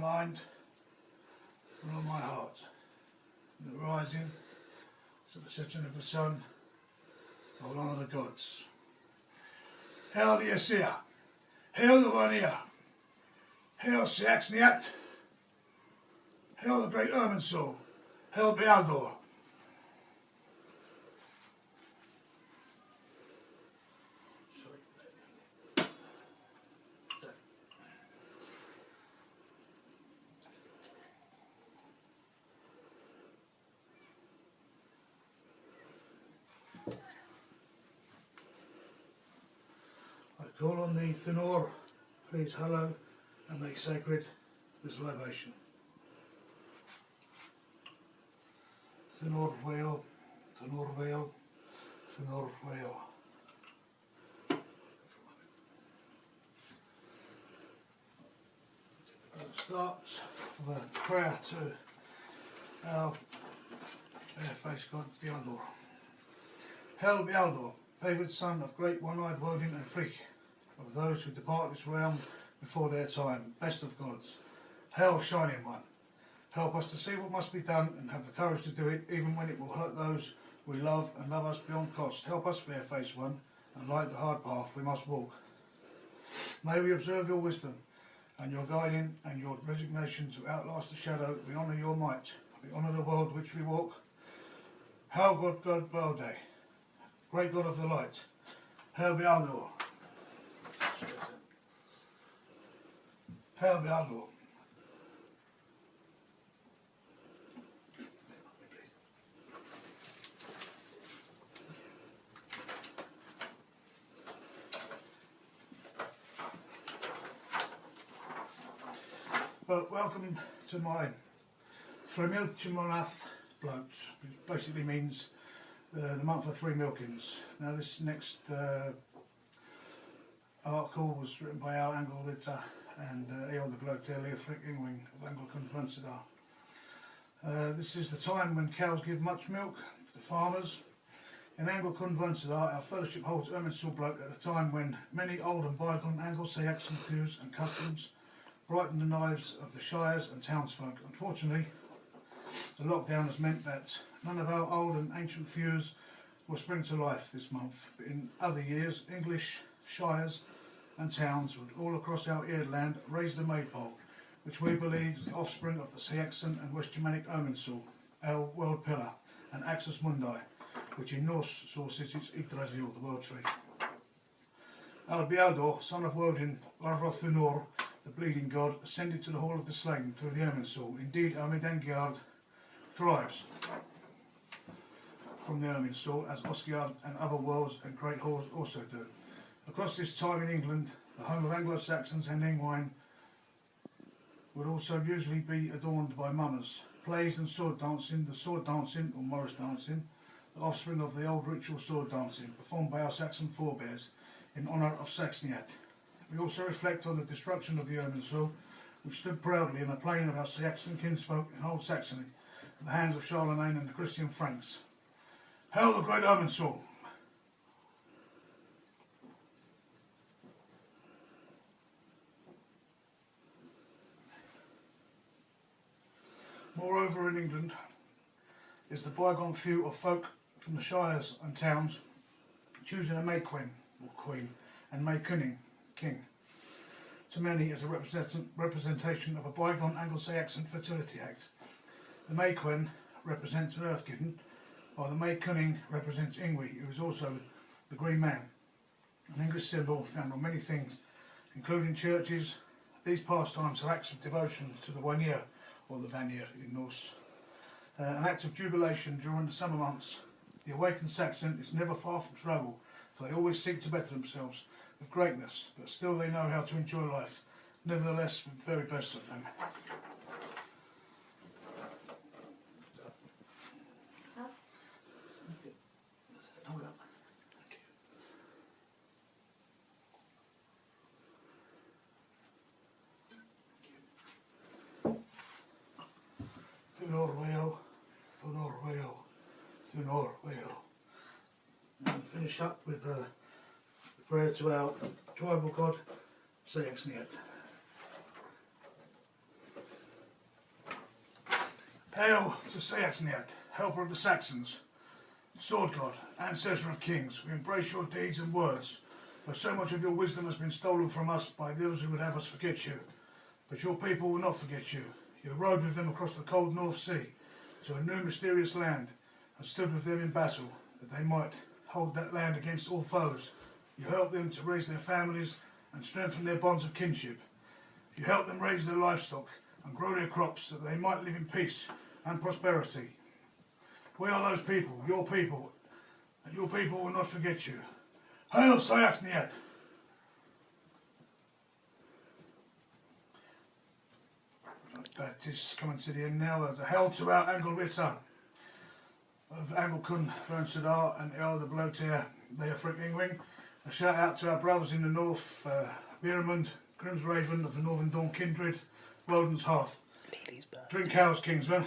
mind and on my heart. In the rising, to the setting of the sun, I will honour the gods. Hail the Yesir, hail the Vanir, hail Thrimilcemonath, hail the great Thrimilcemonath, hail Bealdor. I call on thee, Thenor, please hallow and make sacred this libation. Thenor Vale, Thenor Vale, Thenor Vale. Start with a prayer to our bare-faced god Bealdor. Hail Bealdor, favoured son of great one-eyed Woden and Frigg, of those who depart this realm before their time, best of gods. Hail Shining One, help us to see what must be done and have the courage to do it even when it will hurt those we love and love us beyond cost. Help us, fair-faced one, and light the hard path we must walk. May we observe your wisdom and your guiding and your resignation to outlast the shadow. We honour your might, we honour the world which we walk. Hail God Balde, great God of the light. Hail Bealdor. Hail Bealdor. Well, welcome to my Thrimilcemonath blot, which basically means the month of 3 milkings. Now this next article was written by our Anglewita and Eol the Glotel Leofric Ingwing of Anglican Vansadar. This is the time when cows give much milk to the farmers. In Anglican Vansadar, our fellowship holds Thrimilcemonath blot at a time when many old and bygone Anglo-Saxon thews and customs brighten the lives of the shires and townsfolk. Unfortunately, the lockdown has meant that none of our old and ancient thews will spring to life this month, but in other years, English shires and towns would all across our eared land raise the maypole, which we believe is the offspring of the Saxon and West Germanic Thrimilcemonath, our world pillar, and Axis Mundi, which in Norse sources is Yggdrasil, the world tree. Our Bealdor, son of Woden, Thunor, the bleeding god, ascended to the hall of the slain through the Thrimilcemonath. Indeed, our Midgard thrives from the Thrimilcemonath, as Osgard and other worlds and great halls also do. Across this time in England, the home of Anglo-Saxons and Ingwine would also usually be adorned by mummers. Plays and sword dancing, the sword dancing or Morris dancing, the offspring of the old ritual sword dancing, performed by our Saxon forebears in honour of Thrimilcemonath. We also reflect on the destruction of the Thrimilcemonath, which stood proudly in the plain of our Saxon kinsfolk in Old Saxony at the hands of Charlemagne and the Christian Franks. Hail the great Thrimilcemonath! Moreover, in England is the bygone few of folk from the shires and towns choosing a May Queen or Queen and May Cunning King. To many as a representation of a bygone Anglo-Saxon fertility act. The May Queen represents an earth given, while the May Cunning represents Ingwe, who is also the Green Man, an English symbol found on many things, including churches. These pastimes are acts of devotion to the Vanir, or the Vanir in Norse, an act of jubilation during the summer months. The awakened Saxon is never far from struggle, for they always seek to better themselves with greatness, but still they know how to enjoy life, nevertheless with the very best of them. And finish up with the prayer to our tribal god, Thrimilcemonath. Hail to Thrimilcemonath, helper of the Saxons, sword god, ancestor of kings. We embrace your deeds and words, for so much of your wisdom has been stolen from us by those who would have us forget you. But your people will not forget you. You rode with them across the cold North Sea to a new mysterious land and stood with them in battle, that they might hold that land against all foes. You helped them to raise their families and strengthen their bonds of kinship. You helped them raise their livestock and grow their crops, that they might live in peace and prosperity. We are those people, and your people will not forget you. Hail Thrimilcemonath! That is coming to the end now. As a hail to our Anglwita of Anglican Thrimilcemonath and Earl the Bloater, they are Thrimingwing. A shout out to our brothers in the north, Biermund, Grimsraven of the Northern Dawn Kindred, Woden's Hearth. Drink cows, Kingsman.